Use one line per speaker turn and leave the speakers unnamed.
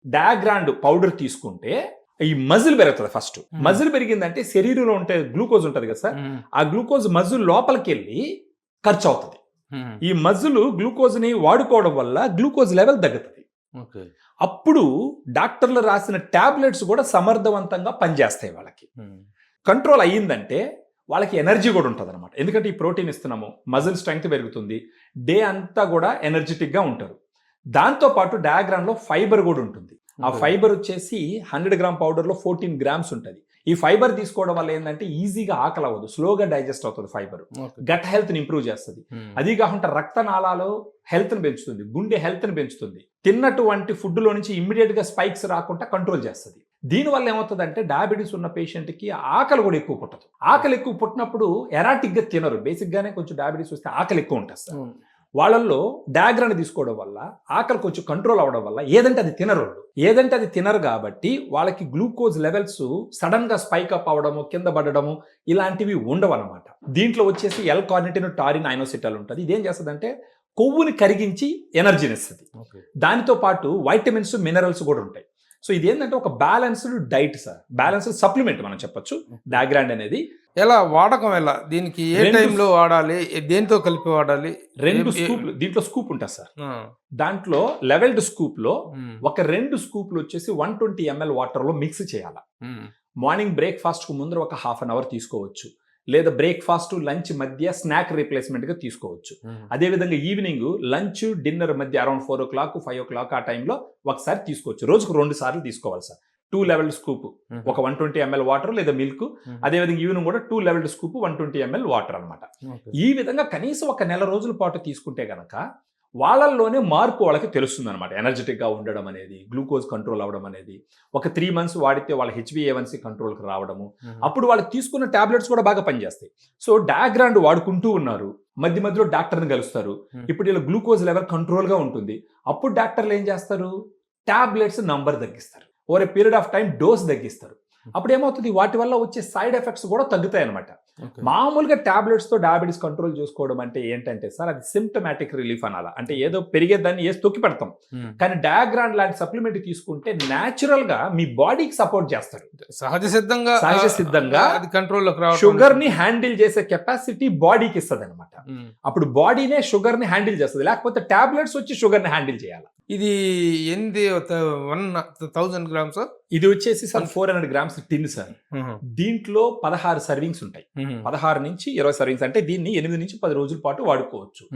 డయాగ్రాండ్ powder తీసుకుంటే ఈ muscle పెరుగుతుంది. ఫస్ట్ మజిల్ పెరిగిందంటే శరీరంలో ఉంటే గ్లూకోజ్ ఉంటుంది కదా సార్, ఆ గ్లూకోజ్ మజిల్ లోపలికి వెళ్ళి ఖర్చు అవుతుంది. ఈ మజిల్ గ్లూకోజ్ ని వాడుకోవడం వల్ల గ్లూకోజ్ లెవెల్ తగ్గుతుంది. అప్పుడు డాక్టర్లు రాసిన టాబ్లెట్స్ కూడా సమర్థవంతంగా పనిచేస్తాయి. వాళ్ళకి కంట్రోల్ అయ్యిందంటే వాళ్ళకి ఎనర్జీ కూడా ఉంటుంది అనమాట. ఎందుకంటే ఈ ప్రోటీన్ ఇస్తున్నాము, మజిల్ స్ట్రెంగ్త్ పెరుగుతుంది, డే అంతా కూడా ఎనర్జెటిక్ గా ఉంటారు. దాంతోపాటు డయాగ్రామ్ లో ఫైబర్ కూడా ఉంటుంది. ఆ ఫైబర్ వచ్చేసి 100 గ్రామ్ పౌడర్ లో 14 గ్రామ్స్ ఉంటుంది. ఈ ఫైబర్ తీసుకోవడం వల్ల ఏంటంటే ఈజీగా ఆకలి అవ్వదు, స్లోగా డైజెస్ట్ అవుతుంది. ఫైబర్ గట్ హెల్త్ ని ఇంప్రూవ్ చేస్తుంది. అది కాకుండా రక్తనాళాలు హెల్త్ ని పెంచుతుంది, గుండె హెల్త్ ని పెంచుతుంది. తిన్నటువంటి ఫుడ్ లో నుంచి ఇమ్మీడియట్ గా స్పైక్స్ రాకుండా కంట్రోల్ చేస్తుంది. దీనివల్ల ఏమవుతుందంటే డయాబెటీస్ ఉన్న పేషెంట్ కి ఆకలి కూడా ఎక్కువ పుట్టదు. ఆకలి ఎక్కువ పుట్టినప్పుడు ఎరాటిక్ గా తినరు. బేసిక్ గానే కొంచెం డయాబెటీస్ వస్తే ఆకలి ఎక్కువ ఉంటుంది సార్. వాళ్ళల్లో డయాగ్రామ్ తీసుకోవడం వల్ల ఆకలి కొంచెం కంట్రోల్ అవడం వల్ల ఏదంటే అది తినరు. ఏదంటే అది తినరు కాబట్టి వాళ్ళకి గ్లూకోజ్ లెవెల్స్ సడన్ గా స్పైక్ అప్ అవడము, కింద పడడము ఇలాంటివి ఉండవు అనమాట. దీంట్లో వచ్చేసి ఎల్ కార్నిటిన్, టారిన్, ఐనోసిటల్ ఉంటుంది. ఇదేం చేస్తుంది అంటే కొవ్వుని కరిగించి ఎనర్జీని ఇస్తుంది. దానితో పాటు వైటమిన్స్, మినరల్స్ కూడా ఉంటాయి. సో ఇది ఏంటంటే ఒక balanced diet sir, balanced supplement మనం చెప్పొచ్చు డయాగ్రాండ్ అనేది.
ఎలా వాడకం, ఎలా దీనికి ఏ టైంలో వాడాలి, దేంతో కలిపి వాడాలి?
2 స్కూప్లు దీంట్లో స్కూప్ ఉంటుంది సార్. దాంట్లో లెవెల్డ్ స్కూప్ లో ఒక 2 స్కూప్లు వచ్చేసి 120 ml వాటర్ లో మిక్స్ చేయాలి. మార్నింగ్ బ్రేక్ఫాస్ట్ కు ముందర ఒక హాఫ్ అన్ అవర్ తీసుకోవచ్చు, లేదా బ్రేక్ఫాస్ట్ లంచ్ మధ్య స్నాక్ రీప్లేస్మెంట్ గా తీసుకోవచ్చు. అదేవిధంగా ఈవినింగ్ లంచ్ డిన్నర్ మధ్య అరౌండ్ 4 o'clock 5 o'clock ఆ టైంలో ఒకసారి తీసుకోవచ్చు. రోజుకు 2 సార్లు తీసుకోవాలి సార్. 2 లెవెల్డ్ స్కూప్ ఒక 120 ml వాటర్ లేదా మిల్క్, అదేవిధంగా ఈవినింగ్ కూడా 2 లెవెల్డ్ స్కూప్ 120 ml వాటర్ అనమాట. ఈ విధంగా కనీసం ఒక నెల రోజుల పాటు తీసుకుంటే గనక వాళ్ళల్లోనే మార్పు వాళ్ళకి తెలుస్తుంది అనమాట. ఎనర్జెటిక్ గా ఉండడం అనేది, గ్లూకోజ్ కంట్రోల్ అవడం అనేది. ఒక 3 months వాడితే వాళ్ళ HbA1c కంట్రోల్కి రావడము, అప్పుడు వాళ్ళకి తీసుకున్న టాబ్లెట్స్ కూడా బాగా పనిచేస్తాయి. సో డయాగ్రాండ్ వాడుకుంటూ ఉన్నారు, మధ్య మధ్యలో డాక్టర్ని కలుస్తారు. ఇప్పుడు ఇలా గ్లూకోజ్ లెవెల్ కంట్రోల్ గా ఉంటుంది. అప్పుడు డాక్టర్లు ఏం చేస్తారు, టాబ్లెట్స్ నంబర్ తగ్గిస్తారు, over a period of time dose తగ్గిస్తారు. అప్పుడు ఏమవుతుంది, వాటి వల్ల వచ్చే సైడ్ ఎఫెక్ట్స్ కూడా తగ్గుతాయి అనమాట. మామూలుగా టాబ్లెట్స్ తో డయాబెటీస్ కంట్రోల్ చేసుకోవడం అంటే ఏంటంటే సార్, అది సిమ్టమాటిక్ రిలీఫ్ అనాలా, అంటే ఏదో పెరిగేదాన్ని వేసి తొక్కి పెడతాం. కానీ డయాగ్రాండ్ లాంటి సప్లిమెంట్ తీసుకుంటే న్యాచురల్ గా మీ బాడీకి సపోర్ట్ చేస్తారు. సహజ సిద్ధంగా
అది కంట్రోల్లోకి రావడం,
షుగర్ ని హ్యాండిల్ చేసే కెపాసిటీ బాడీకి ఇస్తుంది అనమాట. అప్పుడు బాడీనే షుగర్ ని హ్యాండిల్ చేస్తుంది, లేకపోతే టాబ్లెట్స్ వచ్చి షుగర్ ని హ్యాండిల్ చేయాలి.
ఇది ఎన్ని 1000 గ్రామ్స్?
ఇది వచ్చేసి సార్ 400 గ్రామ్స్ టిన్ సార్. దీంట్లో 16 సర్వింగ్స్ ఉంటాయి. 16 నుంచి 20 సర్వింగ్స్, అంటే దీన్ని 8 నుంచి 10 రోజుల పాటు వాడుకోవచ్చు.